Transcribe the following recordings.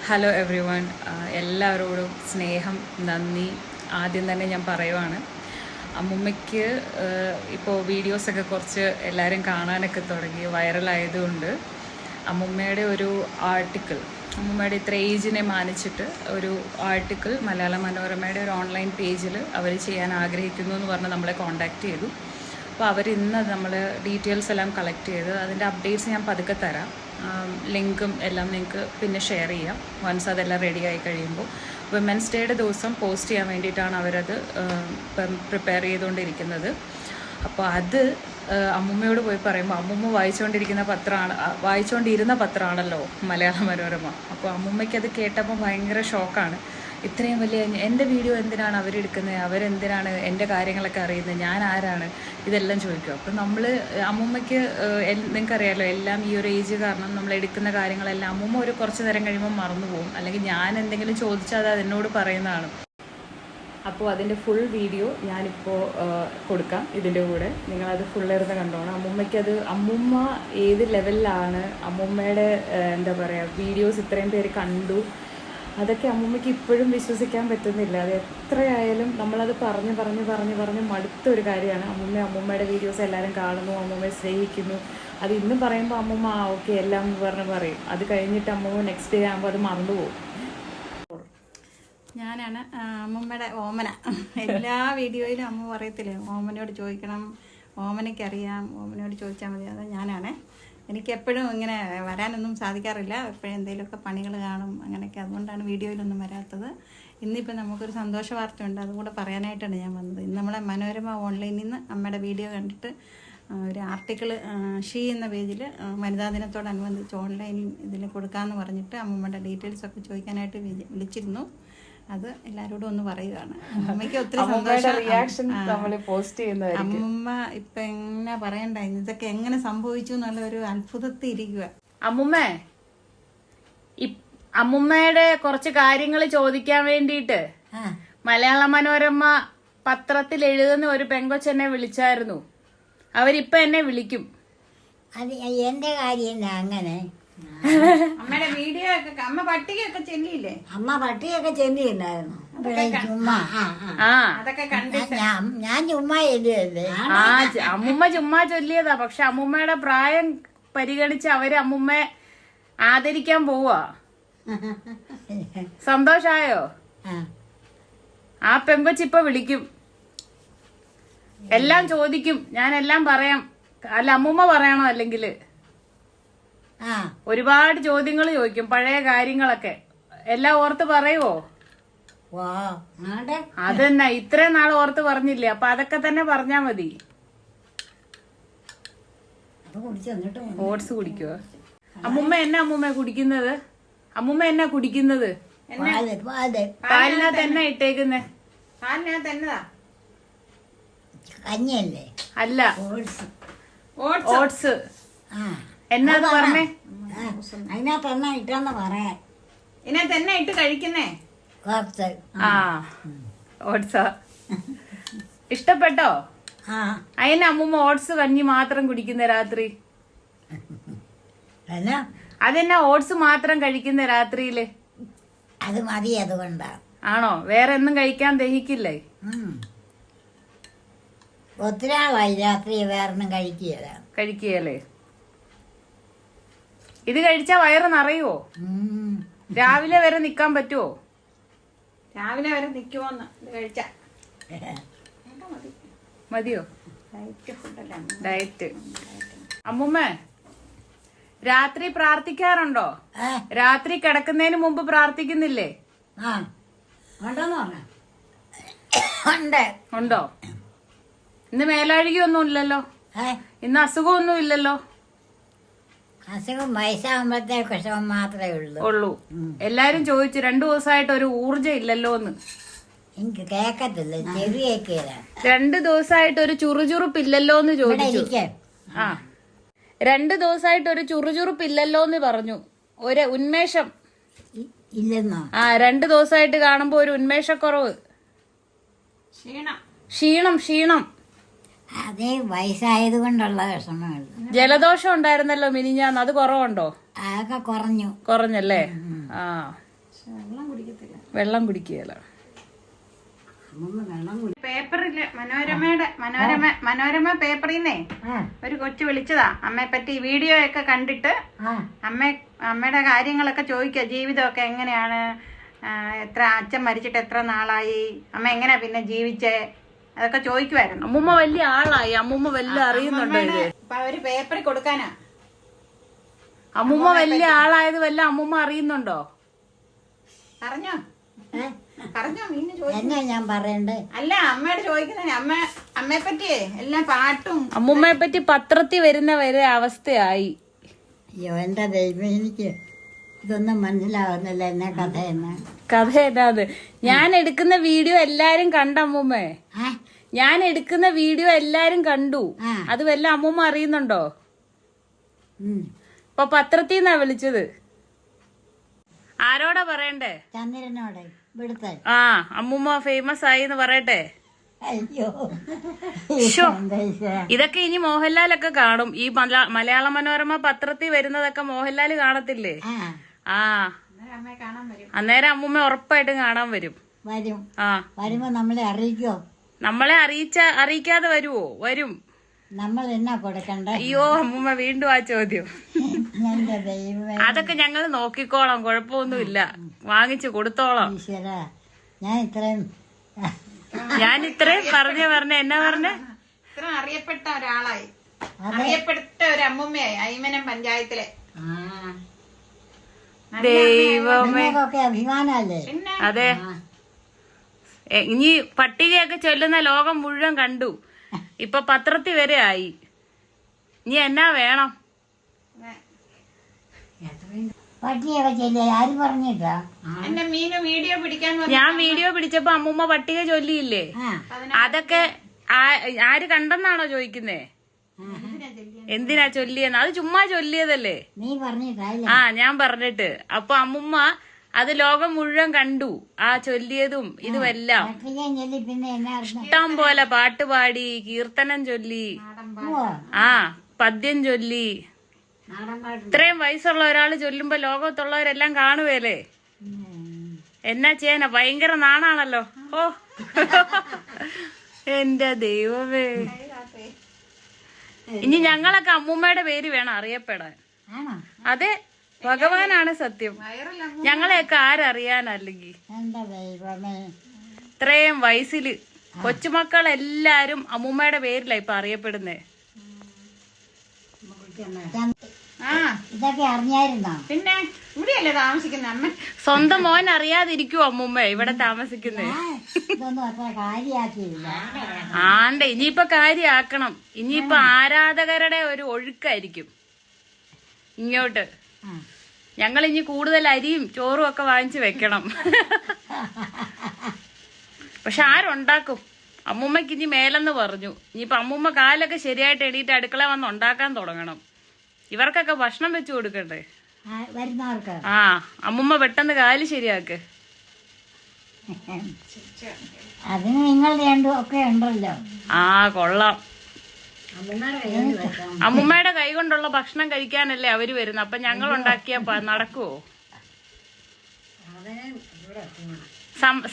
Hello every one. എല്ലാവരോടും സ്നേഹം നന്ദി ആദ്യം തന്നെ ഞാൻ പറയുവാണ്. അമ്മുമ്മയ്ക്ക് ഇപ്പോൾ വീഡിയോസൊക്കെ കുറച്ച് എല്ലാവരും കാണാനൊക്കെ തുടങ്ങി, വൈറലായതുകൊണ്ട് അമ്മുമ്മയുടെ ഒരു ആർട്ടിക്കിൾ, അമ്മുമ്മയുടെ ഇത്ര ഏജിനെ മാനിച്ചിട്ട് ഒരു ആർട്ടിക്കിൾ മലയാള മനോരമയുടെ ഒരു ഓൺലൈൻ പേജിൽ അവർ ചെയ്യാൻ ആഗ്രഹിക്കുന്നു എന്ന് പറഞ്ഞ് നമ്മളെ കോൺടാക്റ്റ് ചെയ്തു. അപ്പോൾ അവർ ഇന്ന് നമ്മൾ ഡീറ്റെയിൽസ് എല്ലാം കളക്ട് ചെയ്ത് അതിൻ്റെ അപ്ഡേറ്റ്സ് ഞാൻ പതുക്കെ തരാം. ലിങ്കും എല്ലാം നിങ്ങൾക്ക് പിന്നെ ഷെയർ ചെയ്യാം വൺസ് അതെല്ലാം റെഡി ആയി കഴിയുമ്പോൾ. വിമൻസ് ഡേയുടെ ദിവസം പോസ്റ്റ് ചെയ്യാൻ വേണ്ടിയിട്ടാണ് അവരത് പ്രിപ്പയർ ചെയ്തുകൊണ്ടിരിക്കുന്നത്. അപ്പോൾ അത് അമ്മുമ്മയോട് പോയി പറയുമ്പോൾ അമ്മുമ്മ വായിച്ചുകൊണ്ടിരുന്ന പത്രമാണല്ലോ മലയാള മനോരമ. അപ്പോൾ അമ്മുമ്മയ്ക്ക് അത് കേട്ടപ്പോൾ ഭയങ്കര ഷോക്കാണ്. ഇത്രയും വലിയ എൻ്റെ വീഡിയോ എന്തിനാണ് അവരെടുക്കുന്നത്, അവരെന്തിനാണ് എൻ്റെ കാര്യങ്ങളൊക്കെ അറിയുന്നത്, ഞാൻ ആരാണ്, ഇതെല്ലാം ചോദിക്കും. അപ്പം നമ്മൾ അമ്മുമ്മയ്ക്ക് നിങ്ങൾക്കറിയാമല്ലോ, എല്ലാം ഈ ഒരു ഏജ് കാരണം നമ്മൾ എടുക്കുന്ന കാര്യങ്ങളെല്ലാം അമ്മുമ്മ ഒരു കുറച്ച് നേരം കഴിയുമ്പോൾ മറന്നു പോകും, അല്ലെങ്കിൽ ഞാൻ എന്തെങ്കിലും ചോദിച്ചാൽ അത് എന്നോട് പറയുന്നതാണ്. അപ്പോൾ അതിൻ്റെ ഫുൾ വീഡിയോ ഞാനിപ്പോൾ കൊടുക്കാം ഇതിൻ്റെ കൂടെ, നിങ്ങളത് ഫുള്ളിരുന്ന് കണ്ടോണം. അമ്മുമ്മയ്ക്കത് അമ്മുമ്മ ഏത് ലെവലിലാണ്, അമ്മുമ്മയുടെ എന്താ പറയുക വീഡിയോസ് ഇത്രയും പേര് കണ്ടു, അതൊക്കെ അമ്മുമ്മയ്ക്ക് ഇപ്പോഴും വിശ്വസിക്കാൻ പറ്റുന്നില്ല. അത് എത്രയായാലും നമ്മളത് പറഞ്ഞ് മടുത്തൊരു കാര്യമാണ്. അമ്മുമ്മയുടെ വീഡിയോസ് എല്ലാവരും കാണുന്നു, അമ്മുമ്മയെ സ്നേഹിക്കുന്നു. അത് ഇന്ന് പറയുമ്പോൾ അമ്മുമ്മ ഓക്കെ എല്ലാം പറയും. അത് കഴിഞ്ഞിട്ട് അമ്മുമ്മ നെക്സ്റ്റ് ഡേ ആകുമ്പോൾ അത് മറന്നുപോകും. ഞാനാണ് അമ്മുമ്മയുടെ ഓമന. എല്ലാ വീഡിയോയിലും അമ്മ പറയത്തില്ലേ, ഓമനയോട് ചോദിക്കണം, ഓമനയ്ക്കറിയാം, ഓമനയോട് ചോദിച്ചാൽ മതി. അത് ഞാനാണ്. എനിക്ക് എപ്പോഴും ഇങ്ങനെ വരാനൊന്നും സാധിക്കാറില്ല, എപ്പോഴും എന്തെങ്കിലുമൊക്കെ പണികൾ കാണും അങ്ങനെയൊക്കെ, അതുകൊണ്ടാണ് വീഡിയോയിലൊന്നും വരാത്തത്. ഇന്നിപ്പോൾ നമുക്കൊരു സന്തോഷ വാർത്തയുണ്ട്, അതുകൂടെ പറയാനായിട്ടാണ് ഞാൻ വന്നത്. ഇന്ന് നമ്മളെ മനോരമ ഓൺലൈനിൽ നിന്ന് അമ്മയുടെ വീഡിയോ കണ്ടിട്ട് ഒരു ആർട്ടിക്കിൾ ഷീ എന്ന പേജിൽ വനിതാ ദിനത്തോടനുബന്ധിച്ച് ഓൺലൈനിൽ ഇതിൽ കൊടുക്കാമെന്ന് പറഞ്ഞിട്ട് അമ്മമ്മയുടെ ഡീറ്റെയിൽസൊക്കെ ചോദിക്കാനായിട്ട് വിളിച്ചിരുന്നു. അത് എല്ലാവരോടും ഒന്ന് പറയുകയാണ്. അമ്മയ്ക്ക് ഒത്തിരി സന്തോഷം. അമ്മമ്മ ഇപ്പൊ എങ്ങനെ പറയണ്ട, ഇതൊക്കെ എങ്ങനെ സംഭവിച്ചു എന്നുള്ള ഒരു അത്ഭുതത്തിൽ ഇരിക്കുക. അമ്മുമ്മയുടെ കുറച്ച് കാര്യങ്ങൾ ചോദിക്കാൻ വേണ്ടിയിട്ട് മലയാള മനോരമ പത്രത്തിൽ എഴുതുന്ന ഒരു പെങ്കൊച്ചെന്നെ വിളിച്ചായിരുന്നു. അവരിപ്പൊ എന്നെ വിളിക്കും. അത് എന്റെ കാര്യം അങ്ങനെ അമ്മയുടെ വീഡിയോ ഒക്കെ അമ്മ പട്ടികയൊക്കെ ചെല്ലിയില്ലേ? അമ്മ പട്ടിയൊക്കെ ചെല്ലിണ്ടായിരുന്നു. ചുമ്മാ അതൊക്കെ കണ്ടിട്ട് ഞാൻ ചുമ്മാ ചെല്ലിയല്ലേ. അമ്മുമ്മ ചുമ്മാ ചൊല്ലിയതാ. പക്ഷെ അമ്മുമ്മയുടെ പ്രായം പരിഗണിച്ച് അവര് അമ്മുമ്മയെ ആദരിക്കാൻ പോവാ. സന്തോഷായോ? ആ പെങ്കൊച്ചിപ്പൊ വിളിക്കും, എല്ലാം ചോദിക്കും, ഞാൻ എല്ലാം പറയാം. അല്ല അമ്മുമ്മ പറയണോ? അല്ലെങ്കില് ഒരുപാട് ചോദ്യങ്ങൾ ചോദിക്കും, പഴയ കാര്യങ്ങളൊക്കെ എല്ലാം ഓർത്ത് പറയുവോ? അതന്നെ, ഇത്രയും നാൾ ഓർത്ത് പറഞ്ഞില്ലേ, അപ്പൊ അതൊക്കെ തന്നെ പറഞ്ഞാ മതി. ഓട്സ് കുടിക്കുവോ? അമ്മുമ്മ എന്നാ കുടിക്കുന്നത്? അമ്മുമ്മ എന്നാ കുടിക്കുന്നത്? പാലിനകത്ത് എന്നാ ഇട്ടേക്കുന്നേ? പാലിനകത്ത് എന്നതാ? കഞ്ഞിയല്ലേ? അല്ല, ഓട്സ്. എന്നാന്ന് പറഞ്ഞേ? അതിനകത്ത് എണ്ണ ഇട്ടെന്ന് പറയാൻ. ഇതിനകത്ത് എണ്ണ ഇട്ട് കഴിക്കുന്നേ? ഓട്സാ ഇഷ്ടപ്പെട്ടോ? അതിന് അമ്മുമ്മ ഓട്സ് കഞ്ഞി മാത്രം കുടിക്കുന്ന രാത്രി? അതെന്നാ ഓട്സ് മാത്രം കഴിക്കുന്ന രാത്രിയില്? അത് മതി, അതുകൊണ്ടാ. ആണോ? വേറെ ഒന്നും കഴിക്കാൻ ദഹിക്കില്ലേ? ഒത്തിരി ആളായി രാത്രി വേറൊന്നും കഴിക്കുകയല്ലേ. ഇത് കഴിച്ചാ വയറ് നിറയുവോ? രാവിലെ വരെ നിക്കാൻ പറ്റുവോ? രാവിലെ വരെ നിക്കുവോന്ന് ഇത് കഴിച്ചാ? മതിയോ? ഡയറ്റ്. അമ്മുമ്മ രാത്രി പ്രാർത്ഥിക്കാറുണ്ടോ? രാത്രി കിടക്കുന്നതിന് മുമ്പ് പ്രാർത്ഥിക്കുന്നില്ലേ? ഉണ്ടോ? ഇന്ന് മേലാഴികയൊന്നും ഇല്ലല്ലോ, ഇന്ന് അസുഖമൊന്നും ഇല്ലല്ലോ. അസുഖം വയസ്സാകുമ്പോഴത്തേക്ക് വിഷമം മാത്രമേ ഉള്ളൂ. എല്ലാരും ചോദിച്ചു 2 ദിവസമായിട്ട് ഒരു ഊർജം ഇല്ലല്ലോന്ന്. എനിക്ക് കേക്കത്തില്ല, ചെവി കേക്കില്ല. 2 ദിവസമായിട്ട് ഒരു ചുറുചുറുപ്പില്ലല്ലോന്ന് ചോദിച്ചു. 2 ദിവസമായിട്ട് ഒരു ചുറുചുറുപ്പില്ലല്ലോന്ന് പറഞ്ഞു. ഒരു ഉന്മേഷം ഇല്ലെന്നോ? 2 ദിവസമായിട്ട് കാണുമ്പോ ഒരു ഉന്മേഷക്കുറവ്, ക്ഷീണം. അതേ വയസ്സായത് കൊണ്ടുള്ള വിഷമമുള്ളൂ. ജലദോഷം ഉണ്ടായിരുന്നല്ലോ മിനിഞ്ഞാന്ന്, അത് കുറവുണ്ടോ? അതൊക്കെ കുറഞ്ഞല്ലേ? ആ വെള്ളം കുടിക്കത്തില്ല. വെള്ളം കുടിക്കുകയില്ല. പേപ്പറില് മനോരമ പേപ്പറിന്നേ ഒരു കൊച്ചു വിളിച്ചതാ അമ്മയെ പറ്റി വീഡിയോ ഒക്കെ കണ്ടിട്ട് അമ്മയുടെ കാര്യങ്ങളൊക്കെ ചോദിക്കുക. ജീവിതമൊക്കെ എങ്ങനെയാണ്, എത്ര അച്ഛൻ മരിച്ചിട്ട് എത്ര നാളായി, അമ്മ എങ്ങനെയാ പിന്നെ ജീവിച്ചേ, അതൊക്കെ ചോദിക്കുമായിരുന്നു. അമ്മൂമ്മ വലിയ ആളായി. അമ്മൂമ്മ വലിയ അറിയുന്നുണ്ടോ ഇത്? ഒരു പേപ്പറിൽ കൊടുക്കാനാ. അമ്മൂമ്മ വലിയ ആളായത് വല്ല അമ്മൂമ്മ അറിയുന്നുണ്ടോ? പറഞ്ഞോ മീന് എന്നാ ഞാൻ പറയണ്ടേ? അല്ല, അമ്മയോട് ചോദിക്കുന്നേ. അമ്മയെ പറ്റിയേ എല്ലാം പാട്ടും. അമ്മൂമ്മയെ പറ്റി പത്രത്തിൽ വരുന്ന വരെ അവസ്ഥയായി. അയ്യോ എന്റെ ദൈവം, എനിക്ക് ഇതൊന്നും മനസ്സിലാവുന്നില്ല. എന്നാ കഥ എന്നാത്? ഞാൻ എടുക്കുന്ന വീഡിയോ എല്ലാരും കണ്ട അമ്മൂമ്മേ. ഞാൻ എടുക്കുന്ന വീഡിയോ എല്ലാരും കണ്ടു. അത് വല്ല അമ്മൂമ്മ അറിയുന്നുണ്ടോ? ഇപ്പൊ പത്രത്തിൽ നിന്നാ വിളിച്ചത്. ആരോടാ പറയണ്ടേ? ചന്ദ്രനോടെ ഇവിടുത്തെ. അമ്മൂമ്മ ഫേമസ് ആയി എന്ന് പറയട്ടെ. അയ്യോ ഇതൊക്കെ ഇനി മോഹൻലാലൊക്കെ കാണും. ഈ മലയാള മനോരമ പത്രത്തിൽ വരുന്നതൊക്കെ മോഹൻലാല് കാണത്തില്ലേ? അന്നേരം അമ്മൂമ്മ ഉറപ്പായിട്ടും കാണാൻ വരും. വരുമ്പോ നമ്മളെ അറിയിക്കോ? നമ്മളെ അറിയിക്കാതെ വരുവോ? വരും. നമ്മൾ എന്നാ കൊടുക്കണ്ടേ? അയ്യോ അമ്മൂമ്മ വീണ്ടും ആ ചോദ്യം. അതൊക്കെ ഞങ്ങൾ നോക്കിക്കോളാം, കുഴപ്പമൊന്നുമില്ല. വാങ്ങിച്ചു കൊടുത്തോളാം. ഞാൻ ഇത്രയും പറഞ്ഞ എന്നാ പറഞ്ഞേ? ഇത്ര അറിയപ്പെട്ട ഒരാളായി, അറിയപ്പെട്ട ഒരു അമ്മൂമ്മയായി അയ്മനം പഞ്ചായത്തിലെ. ദൈവമേ, അഭിമാനല്ലേ? അതെ. ഇനി പട്ടികയൊക്കെ ചൊല്ലുന്ന ലോകം മുഴുവൻ കണ്ടു. ഇപ്പൊ പത്രത്തിൽ വരെ ആയി. ഇനി എന്നാ വേണം? പട്ടികയൊക്കെ ചെല്ലേ? ആര് പറഞ്ഞിട്ടാ? എന്റെ മീന് വീഡിയോ പിടിക്കാൻ ഞാൻ വീഡിയോ പിടിച്ചപ്പോ അമ്മൂമ്മ പട്ടിക ചൊല്ലിയില്ലേ? അതൊക്കെ ആര് കണ്ടെന്നാണോ ചോദിക്കുന്നേ? എന്തിനാ ചൊല്ലിയെന്ന്? അത് ചുമ്മാ ചൊല്ലിയതല്ലേ? നീ പറഞ്ഞിട്ടാ? ഞാൻ പറഞ്ഞിട്ട്. അപ്പൊ അമ്മുമ്മ അത് ലോകം മുഴുവൻ കണ്ടു, ആ ചൊല്ലിയതും ഇതുമെല്ലാം. ഇഷ്ടം പോലെ പാട്ടുപാടി, കീർത്തനം ചൊല്ലി, പദ്യം ചൊല്ലി. ഇത്രയും വയസ്സുള്ള ഒരാള് ചൊല്ലുമ്പോ ലോകത്തുള്ളവരെല്ലാം കാണുവേലേ? എന്നാ ചെയ്യാനാ? ഭയങ്കര നാണാണല്ലോ. ഓ എന്റെ ദൈവമേ. ഇനി ഞങ്ങളൊക്കെ അമ്മൂമ്മയുടെ പേര് വേണം അറിയപ്പെടാൻ. അതെ, ഭഗവാനാണ് സത്യം. ഞങ്ങളെയൊക്കെ ആരറിയാനല്ലെങ്കിൽ? ഇത്രയും വയസ്സില് കൊച്ചുമക്കളെല്ലാരും അമ്മൂമ്മയുടെ പേരിലാ ഇപ്പൊ അറിയപ്പെടുന്നേ. ഇതൊക്കെ അറിഞ്ഞായിരുന്നോ? പിന്നെ ഇവിടെയല്ലേ താമസിക്കുന്ന അമ്മ? സ്വന്തം മോൻ അറിയാതിരിക്കുവോ അമ്മൂമ്മ ഇവിടെ താമസിക്കുന്നേ? ആണ്ടെ, ഇനിയിപ്പൊ കാര്യാക്കണം. ഇനിയിപ്പൊ ആരാധകരുടെ ഒരു ഒഴുക്കായിരിക്കും ഇങ്ങോട്ട്. ഞങ്ങൾ ഇനി കൂടുതൽ അരിയും ചോറും ഒക്കെ വാങ്ങിച്ചു വെക്കണം. പക്ഷെ ആരുണ്ടാക്കും? അമ്മൂമ്മക്ക് ഇനി മേലെന്ന് പറഞ്ഞു. ഇനിയിപ്പൊ അമ്മൂമ്മ കാലൊക്കെ ശരിയായിട്ട് എണീറ്റ് അടുക്കള വന്ന് ഉണ്ടാക്കാൻ തുടങ്ങണം. ഇവർക്കൊക്കെ ഭക്ഷണം വെച്ചു കൊടുക്കണ്ടേ? അമ്മൂമ്മ പെട്ടെന്ന് കാല് ശരിയാക്ക്. അതിന് നിങ്ങൾ രണ്ടും ഒക്കെ ഉണ്ടല്ലോ. കൊള്ളാം. അമ്മൂമ്മയുടെ കൈ കൊണ്ടുള്ള ഭക്ഷണം കഴിക്കാനല്ലേ അവര് വരുന്നത്. അപ്പൊ ഞങ്ങൾ ഉണ്ടാക്കിയാ നടക്കുവോ?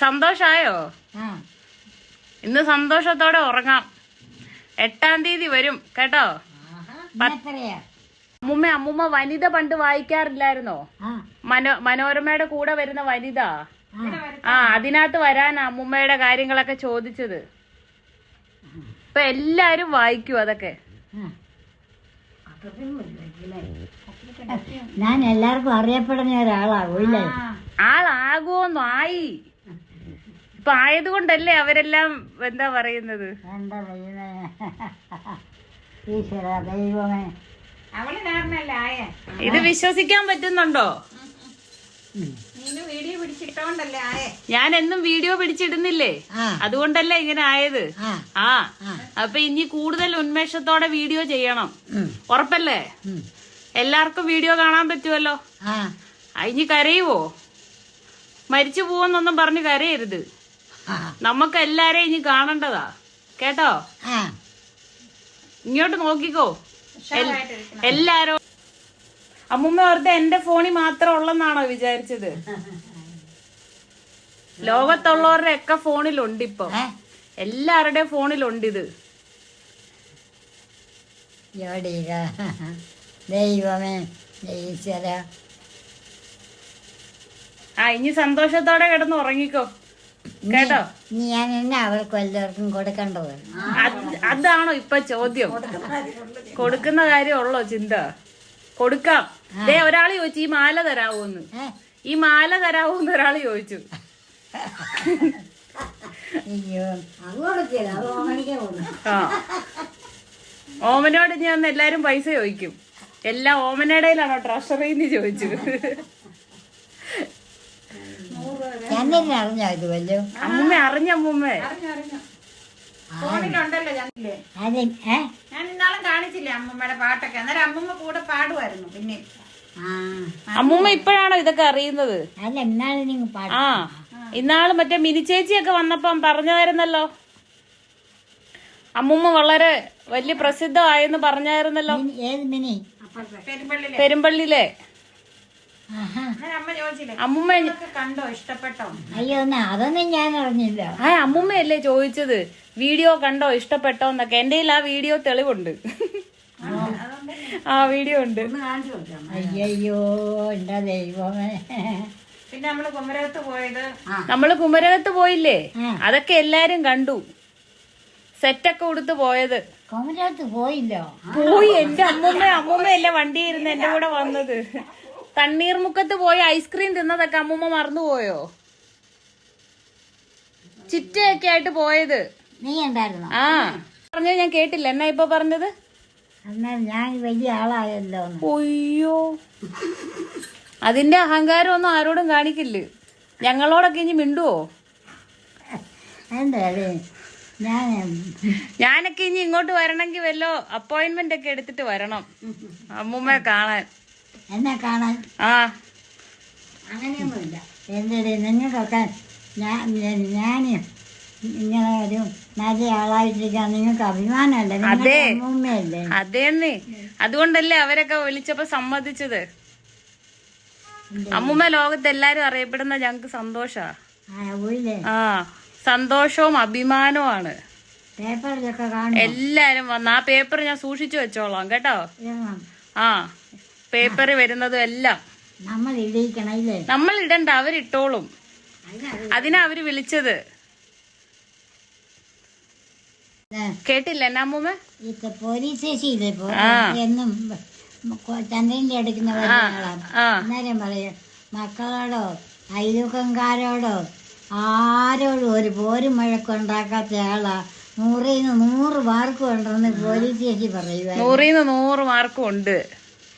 സന്തോഷായോ? ഇന്ന് സന്തോഷത്തോടെ ഉറങ്ങാം. 8-ാം തീയതി വരും കേട്ടോ. അമ്മൂമ്മ വനിത പണ്ട് വായിക്കാറില്ലായിരുന്നോ? മനോരമയുടെ കൂടെ വരുന്ന വനിത. അതിനകത്ത് വരാനാ അമ്മൂമ്മയുടെ കാര്യങ്ങളൊക്കെ ചോദിച്ചത്. ഇപ്പൊ എല്ലാരും വായിക്കും അതൊക്കെ. ഞാൻ എല്ലാവർക്കും അറിയപ്പെടുന്ന ഒരാളാകൂല്ലേ? ആളാകുമോന്നോ? ആയി. ഇപ്പൊ ആയതുകൊണ്ടല്ലേ അവരെല്ലാം എന്താ പറയുന്നത്? ദൈവമേ, ഇത് വിശ്വസിക്കാൻ പറ്റുന്നുണ്ടോ? ഞാൻ എന്നും വീഡിയോ പിടിച്ചിടുന്നില്ലേ? അതുകൊണ്ടല്ലേ ഇങ്ങനെ ആയത്. അപ്പൊ ഇനി കൂടുതൽ ഉന്മേഷത്തോടെ വീഡിയോ ചെയ്യണം. ഉറപ്പല്ലേ? എല്ലാവർക്കും വീഡിയോ കാണാൻ പറ്റുമല്ലോ. ഇനി കരയുവോ? മരിച്ചു പോവെന്നൊന്നും പറഞ്ഞ് കരയരുത്. നമുക്ക് എല്ലാരെയും ഇനി കാണേണ്ടതാ കേട്ടോ. ഇങ്ങോട്ട് നോക്കിക്കോ എല്ലാരും. അമ്മൂമ്മ ഓർത്ത് എന്റെ ഫോണിൽ മാത്രം ഉള്ളെന്നാണോ വിചാരിച്ചത്? ലോകത്തുള്ളവരുടെ ഒക്കെ ഫോണിലുണ്ട് ഇപ്പൊ. ഏ? എല്ലാവരുടെയും ഫോണിലുണ്ട് ഇത്. ജോഡിക ദൈവമേ ഈശ്വര. ഇനി സന്തോഷത്തോടെ കിടന്ന് ഉറങ്ങിക്കോ കേട്ടോ. ഇനി ഞാൻ എന്നെ അവർക്ക് എല്ലാവർക്കും കൊടുക്കേണ്ടത്. അതാണോ ഇപ്പൊ ചോദ്യം? കൊടുക്കുന്ന കാര്യമുള്ളോ ചിന്ത? കൊടുക്കാം. ദേ ഒരാള് ചോദിച്ചു ഈ മാല തരാവോന്ന്. ഈ മാല തരാവോന്ന് ഒരാള് ചോദിച്ചു. അയ്യോ അത് കൊടുക്കില്ല, അത് ഓമനിക്കാൻ കൊടുക്കും. ആ ഓമനോട് ഇനി വന്ന് എല്ലാരും പൈസ ചോദിക്കും. എല്ലാം ഓമനയുടെയിലാണോ ട്രഷറിന്ന് ചോദിച്ചു. ചന്ദ്രൻ അറിഞ്ഞോ ഇത് വല്ലോ? അമ്മൂമ്മ അറിഞ്ഞ അമ്മൂമ്മ ഫോണിലുണ്ടല്ലോ ചന്ദ്രല്ലേ. അത് ഞാൻ ഇന്നാളും കാണിച്ചില്ലേ അമ്മൂമ്മയുടെ പാട്ടൊക്കെ. അന്നേരം അമ്മൂമ്മ കൂടെ പാടുമായിരുന്നു. പിന്നെ അമ്മൂമ്മ ഇപ്പോഴാണോ ഇതൊക്കെ അറിയുന്നത്? അല്ല എന്നാലും നിങ്ങൾ പാട്ട്. ആ ഇന്നാള് മറ്റേ മിനി ചേച്ചിയൊക്കെ വന്നപ്പം പറഞ്ഞായിരുന്നല്ലോ. അമ്മൂമ്മ വളരെ വലിയ പ്രസിദ്ധമായെന്ന് പറഞ്ഞായിരുന്നല്ലോ ഏത് മിനി? പെരുമ്പള്ളിയിലെ. പെരുമ്പള്ളിയിലെ. അന്നേരം അമ്മ ചോദിച്ചില്ലേ അമ്മൂമ്മ ഇതൊക്കെ കണ്ടോ, ഇഷ്ടപ്പെട്ടോ? അയ്യോ എന്നാ അതൊന്നും ഞാൻ അറിഞ്ഞില്ല. അമ്മൂമ്മയല്ലേ ചോദിച്ചത് വീഡിയോ കണ്ടോ ഇഷ്ടപ്പെട്ടോ എന്നൊക്കെ. എന്റെ ആ വീഡിയോ തെളിവുണ്ട്. ആ വീഡിയോ ഉണ്ട്. അയ്യോ എന്റെ ദൈവമേ. പിന്നെ നമ്മള് കുമരകത്ത് പോയത് നമ്മള് കുമരകത്ത് പോയില്ലേ, അതൊക്കെ എല്ലാരും കണ്ടു. സെറ്റൊക്കെ കൊടുത്ത് പോയത്. കുമരകത്ത് പോയില്ലോ? പോയി. എന്റെ അമ്മൂമ്മയല്ലേ വണ്ടി ഇരുന്ന് എന്റെ കൂടെ വന്നത്. തണ്ണീർമുക്കത്ത് പോയി ഐസ്ക്രീം തിന്നതൊക്കെ അമ്മൂമ്മ മറന്നുപോയോ? ചിറ്റയൊക്കെ ആയിട്ട് പോയത്. നീ ഉണ്ടായിരുന്നോ? ആ പറഞ്ഞത് ഞാൻ കേട്ടില്ല. എന്നാ ഇപ്പൊ പറഞ്ഞത്? എന്നാൽ ഞാൻ വലിയ ആളായല്ലോ. ഒയ്യോ, അതിന്റെ അഹങ്കാരം ഒന്നും ആരോടും കാണിക്കില്ല. ഞങ്ങളോടൊക്കെ ഇനി മിണ്ടുവോ? എന്താ ഞാനൊക്കെ ഇനി ഇങ്ങോട്ട് വരണമെങ്കിൽ വല്ലോ അപ്പോയിന്റ്മെന്റ് ഒക്കെ എടുത്തിട്ട് വരണം അമ്മൂമ്മയെ കാണാൻ. എന്നെ കാണാൻ? ആ അങ്ങനെയൊന്നുമില്ല. എന്തേ നിങ്ങൾക്കൊക്കെ ഞാൻ ഇങ്ങനെ ഒരു നല്ല ആളായിട്ടിരിക്കാൻ നിങ്ങൾക്ക് അഭിമാനമല്ലേ? അതെ അമ്മൂമ്മയല്ലേ? അതേന്നേ, അതുകൊണ്ടല്ലേ അവരൊക്കെ വിളിച്ചപ്പോ സമ്മതിച്ചത്. അമ്മൂമ്മ ലോകത്ത് എല്ലാരും അറിയപ്പെടുന്ന ഞങ്ങക്ക് സന്തോഷാ. ആ സന്തോഷവും അഭിമാനവുമാണ്. പേപ്പറിലൊക്കെ കാണും എല്ലാരും വന്ന്. ആ പേപ്പർ ഞാൻ സൂക്ഷിച്ചു വെച്ചോളാം കേട്ടോ. ആ പേപ്പർ വരുന്നതും എല്ലാം നമ്മൾ ഇടിയിക്കണല്ലേ? നമ്മൾ ഇടണ്ട, അവരിട്ടോളും. അതിനാ അവര് വിളിച്ചത്. കേട്ടില്ല എന്നാ അമ്മൂമ്മ? പോലീസ് സ്റ്റേഷനിലെ എന്നും ചന്ദ്രന്റെ അടുക്കുന്ന അന്നേരം പറയും മക്കളോടോ അയൽവക്കംകാരോടോ ആരോടും ഒരു പോരും മഴക്കുണ്ടാക്കാത്ത ആളാ, 100-100 മാർക്ക് ഉണ്ടെന്ന് പോലീസ് സ്റ്റേഷൻ പറയുക. 100-100 മാർക്കും ഉണ്ട്.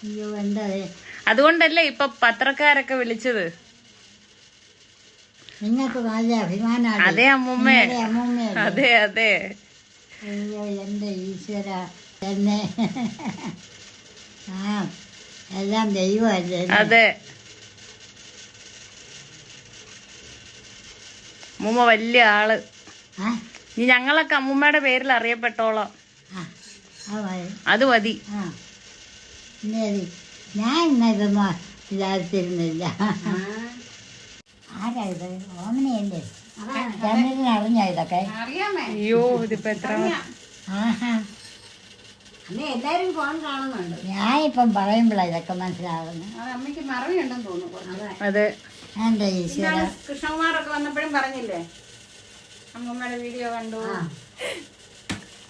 അയ്യോ എന്താ അതുകൊണ്ടല്ലേ ഇപ്പൊ പത്രക്കാരൊക്കെ വിളിച്ചത്. നിങ്ങൾക്ക് നല്ല അഭിമാനമാണ്. അതെ അമ്മൂമ്മേ, അമ്മൂമ്മയല്ലേ? അതെ അതെ. അയ്യോ എന്റെ ഈശ്വര എന്നെ. ആ എല്ലാം ദൈവമല്ലേ? അതെ അമ്മൂമ്മ വലിയ ആള്. ഇനി ഞങ്ങളൊക്കെ അമ്മൂമ്മയുടെ പേരിൽ അറിയപ്പെട്ടോളാം. അത് മതി. ഞാൻ ഇതൊന്നും വിചാരിച്ചിരുന്നില്ല. ആരാ ഇത്? ഓമനയല്ലേ? ചന്ദ്രന് അറിഞ്ഞോ ഇതൊക്കെ? അറിയാമേ. അയ്യോ ഇതിപ്പോ എത്ര എല്ലാരും ഫോൺ കാണുന്നുണ്ട്. ഞാനിപ്പം പറയുമ്പോഴാ ഇതൊക്കെ മനസ്സിലാകുന്നത്. അമ്മയ്ക്ക് മറവിയുണ്ടെന്ന് തോന്നുന്നു. അതെ എന്റെ ഈശ്വര. കൃഷ്ണകുമാറൊക്കെ വന്നപ്പോഴും പറഞ്ഞില്ലേ അമ്മൂമ്മയുടെ വീഡിയോ കണ്ടു.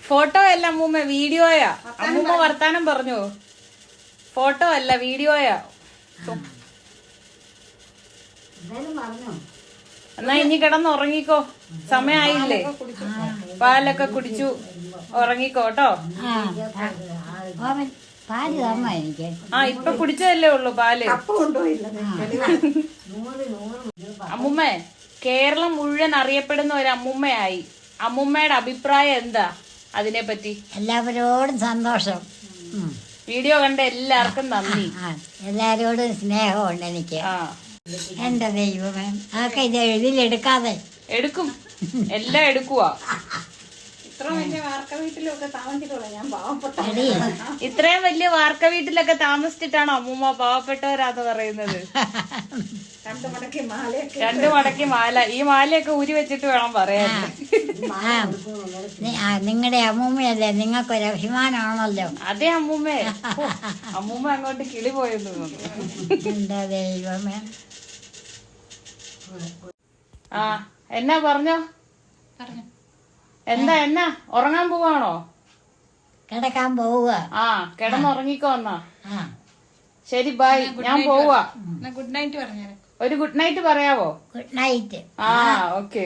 ഫോട്ടോ അല്ല അമ്മൂമ്മ, വീഡിയോയാ. അമ്മൂമ്മ വർത്താനം പറഞ്ഞു. ഫോട്ടോ അല്ല വീഡിയോയാ. എന്നാ ഇനി കിടന്ന് ഉറങ്ങിക്കോ, സമയായില്ലേ? പാലൊക്കെ കുടിച്ചു ഉറങ്ങിക്കോ കേട്ടോ. പാല് തരണോ എനിക്ക്? ആ ഇപ്പൊ കുടിച്ചതല്ലേ ഉള്ളു പാല്. അമ്മൂമ്മ കേരളം മുഴുവൻ അറിയപ്പെടുന്ന ഒരു അമ്മൂമ്മയായി. അമ്മൂമ്മയുടെ അഭിപ്രായം എന്താ അതിനെ പറ്റി? എല്ലാവരോടും സന്തോഷം. വീഡിയോ കണ്ട എല്ലാവർക്കും നന്ദി. എല്ലാരോടും സ്നേഹമുണ്ട് എനിക്ക്. എന്റെ ദൈവമേ, അതൊക്കെ ഇത് എഴുതിലെടുക്കാതെ എടുക്കും, എല്ലാം എടുക്കുവാ. ഇത്ര വലിയ വാർക്ക വീട്ടിലൊക്കെ താമസിച്ചിട്ടുള്ള ഞാൻ പാവപ്പെട്ട. ഇത്രയും വലിയ വാർക്ക വീട്ടിലൊക്കെ താമസിച്ചിട്ടാണോ അമ്മൂമ്മ പാവപ്പെട്ടവരാന്ന് പറയുന്നത്? 2 മടക്കി മാലയൊക്കെ 2 മടക്കി മാല. ഈ മാലയൊക്കെ ഊരി വെച്ചിട്ട് വേണം പറയാൻ. നിങ്ങളുടെ അമ്മൂമ്മയല്ലേ, നിങ്ങൾക്കൊരു അഭിമാനമാണല്ലോ. അതെ അമ്മൂമ്മേ. അമ്മൂമ്മ അങ്ങോട്ട് കിളി പോയെന്ന് തോന്നുന്നു. എന്താ ദൈവമേ. ആ എന്നാ പറഞ്ഞോ? എന്നാ ഉറങ്ങാൻ പോവാണോ? കിടക്കാൻ പോവുക. ആ കിടന്നുറങ്ങിക്കോ എന്നാ. ആ ശരി ബൈ, ഞാൻ പോവാ. ഗുഡ് നൈറ്റ് പറഞ്ഞേരെ. ഒരു ഗുഡ് നൈറ്റ് പറയാവോ? Good night. ആ ഓക്കെ.